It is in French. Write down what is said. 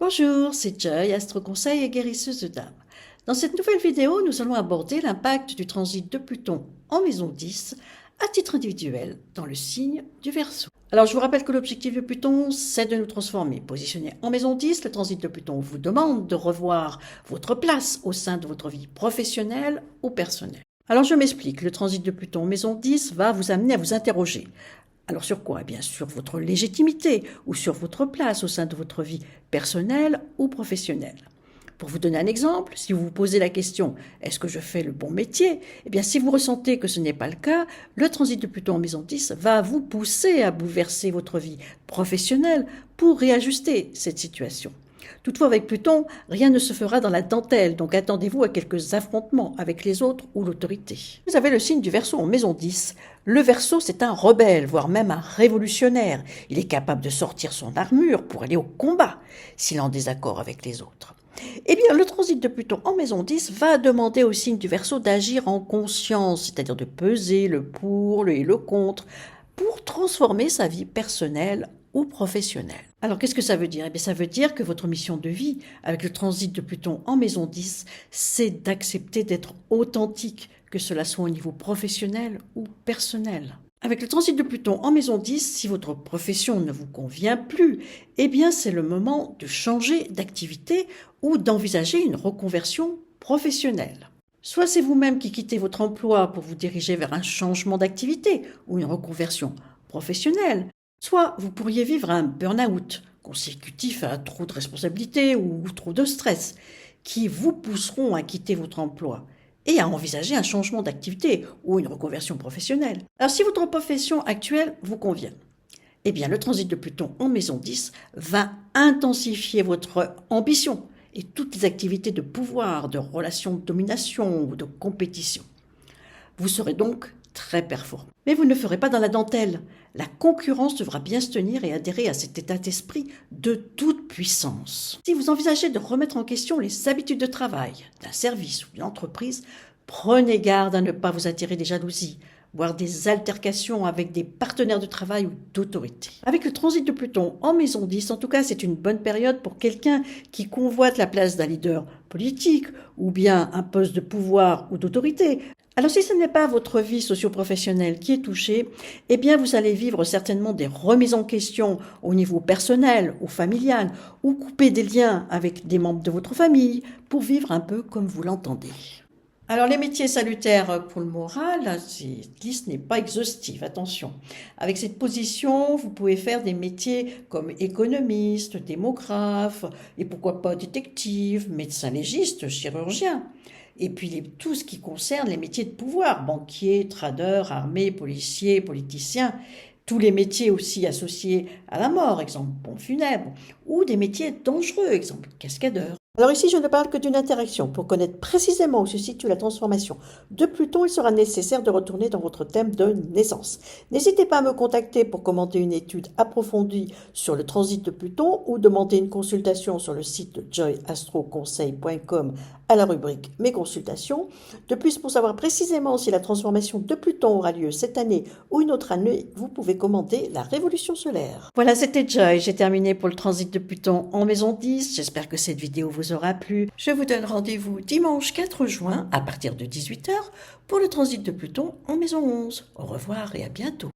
Bonjour, c'est Joy, astro-conseil et guérisseuse d'âme. Dans cette nouvelle vidéo, nous allons aborder l'impact du transit de Pluton en maison 10 à titre individuel dans le signe du Verseau. Alors je vous rappelle que l'objectif de Pluton, c'est de nous transformer. Positionné en maison 10, le transit de Pluton vous demande de revoir votre place au sein de votre vie professionnelle ou personnelle. Alors je m'explique, le transit de Pluton en maison 10 va vous amener à vous interroger. Alors sur quoi? Eh bien sur votre légitimité ou sur votre place au sein de votre vie personnelle ou professionnelle. Pour vous donner un exemple, si vous vous posez la question « Est-ce que je fais le bon métier ?» Eh bien si vous ressentez que ce n'est pas le cas, le transit de Pluton en maison 10 va vous pousser à bouleverser votre vie professionnelle pour réajuster cette situation. Toutefois, avec Pluton, rien ne se fera dans la dentelle, donc attendez-vous à quelques affrontements avec les autres ou l'autorité. Vous avez le signe du Verseau en maison 10. Le Verseau, c'est un rebelle, voire même un révolutionnaire. Il est capable de sortir son armure pour aller au combat, s'il est en désaccord avec les autres. Eh bien, le transit de Pluton en maison 10 va demander au signe du Verseau d'agir en conscience, c'est-à-dire de peser le pour et le contre, pour transformer sa vie personnelle ou professionnelle. Alors, qu'est-ce que ça veut dire? Eh bien, ça veut dire que votre mission de vie, avec le transit de Pluton en maison 10, c'est d'accepter d'être authentique, que cela soit au niveau professionnel ou personnel. Avec le transit de Pluton en maison 10, si votre profession ne vous convient plus, eh bien, c'est le moment de changer d'activité ou d'envisager une reconversion professionnelle. Soit c'est vous-même qui quittez votre emploi pour vous diriger vers un changement d'activité ou une reconversion professionnelle, soit vous pourriez vivre un burn-out consécutif à trop de responsabilités ou trop de stress qui vous pousseront à quitter votre emploi et à envisager un changement d'activité ou une reconversion professionnelle. Alors si votre profession actuelle vous convient, eh bien le transit de Pluton en maison 10 va intensifier votre ambition et toutes les activités de pouvoir, de relations de domination ou de compétition. Vous serez donc très performant. Mais vous ne le ferez pas dans la dentelle. La concurrence devra bien se tenir et adhérer à cet état d'esprit de toute puissance. Si vous envisagez de remettre en question les habitudes de travail d'un service ou d'une entreprise, prenez garde à ne pas vous attirer des jalousies, voire des altercations avec des partenaires de travail ou d'autorité. Avec le transit de Pluton en maison 10, en tout cas, c'est une bonne période pour quelqu'un qui convoite la place d'un leader politique ou bien un poste de pouvoir ou d'autorité. Alors si ce n'est pas votre vie socio-professionnelle qui est touchée, eh bien vous allez vivre certainement des remises en question au niveau personnel ou familial, ou couper des liens avec des membres de votre famille pour vivre un peu comme vous l'entendez. Alors les métiers salutaires pour le moral, cette liste n'est pas exhaustive, attention. Avec cette position, vous pouvez faire des métiers comme économiste, démographe, et pourquoi pas détective, médecin légiste, chirurgien. Et puis tout ce qui concerne les métiers de pouvoir, banquier, trader, armée, policier, politicien, tous les métiers aussi associés à la mort, exemple pompe funèbre, ou des métiers dangereux, exemple cascadeur. Alors ici, je ne parle que d'une interaction. Pour connaître précisément où se situe la transformation de Pluton, il sera nécessaire de retourner dans votre thème de naissance. N'hésitez pas à me contacter pour commenter une étude approfondie sur le transit de Pluton ou demander une consultation sur le site joyastroconseil.com à la rubrique Mes consultations. De plus, pour savoir précisément si la transformation de Pluton aura lieu cette année ou une autre année, vous pouvez commenter la révolution solaire. Voilà, c'était Joy. J'ai terminé pour le transit de Pluton en maison 10. J'espère que cette vidéo vous aura plu. Je vous donne rendez-vous dimanche 4 juin à partir de 18h pour le transit de Pluton en maison 11. Au revoir et à bientôt.